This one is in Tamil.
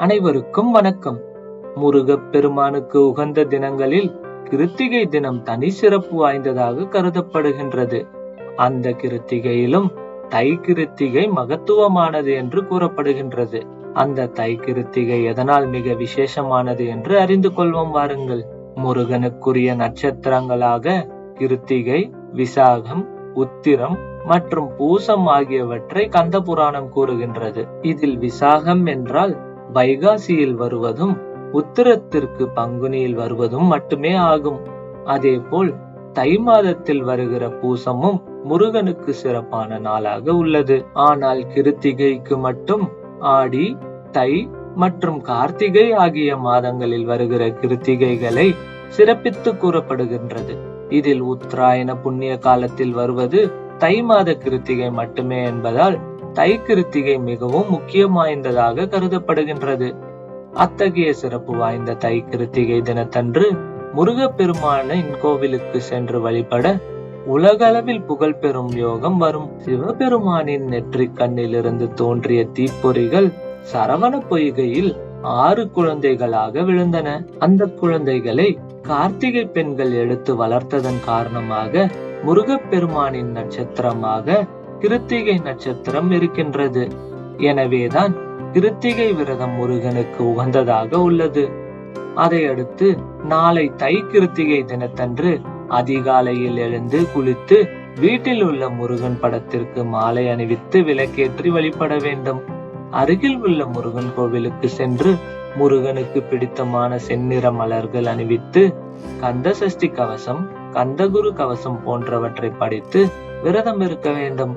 அனைவருக்கும் வணக்கம். முருகப் பெருமானுக்கு உகந்த தினங்களில் கிருத்திகை தினம் தனி சிறப்பு வாய்ந்ததாக கருதப்படுகின்றது. அந்த கிருத்திகையிலும் தை கிருத்திகை மகத்துவமானது என்று கூறப்படுகின்றது. அந்த தை கிருத்திகை எதனால் மிக விசேஷமானது என்று அறிந்து கொள்வோம் வாருங்கள். முருகனுக்குரிய நட்சத்திரங்களாக கிருத்திகை, விசாகம், உத்திரம் மற்றும் பூசம் ஆகியவற்றை கந்த புராணம் கூறுகின்றது. இதில் விசாகம் என்றால் வைகாசியில் வருவதும் உத்திரத்திற்கு பங்குனியில் வருவதும் மட்டுமே ஆகும். அதேபோல் தை மாதத்தில் வருகிற பூசமும் முருகனுக்கு சிறப்பான நாளாக உள்ளது. ஆனால் கிருத்திகைக்கு மட்டும் ஆடி, தை மற்றும் கார்த்திகை ஆகிய மாதங்களில் வருகிற கிருத்திகைகளை சிறப்பித்து கூறப்படுகின்றது. இதில் உத்தராயண புண்ணிய காலத்தில் வருவது தை மாத கிருத்திகை மட்டுமே என்பதால் தை கிருத்திகை மிகவும் முக்கியம் வாய்ந்ததாக கருதப்படுகின்றது. அத்தகைய சிறப்பு வாய்ந்த தை கிருத்திகை தினத்தன்று முருகப்பெருமானின் கோவிலுக்கு சென்று வழிபட உலகளவில் புகழ் பெறும் யோகம் வரும். சிவபெருமானின் நெற்றிக் கண்ணிலிருந்து தோன்றிய தீப்பொறிகள் சரவண பொய்கையில் 6 குழந்தைகளாக விழுந்தன. அந்த குழந்தைகளை கார்த்திகை பெண்கள் எடுத்து வளர்த்ததன் காரணமாக முருகப்பெருமானின் நட்சத்திரமாக கிருத்திகை நட்சத்திரம் இருக்கின்றது. எனவேதான் கிருத்திகை விரதம் முருகனுக்கு உகந்ததாக உள்ளது. அதையடுத்து நாளை தை கிருத்திகை தினத்தன்று அதிகாலையில் எழுந்து குளித்து வீட்டில் உள்ள முருகன் படத்திற்கு மாலை அணிவித்து விளக்கேற்றி வழிபட வேண்டும். அருகில் உள்ள முருகன் கோவிலுக்கு சென்று முருகனுக்கு பிடித்தமான செந்நிற மலர்கள் அணிவித்து கந்த சஷ்டி கவசம், கந்தகுரு கவசம் போன்றவற்றை படித்து விரதம் இருக்க வேண்டும்.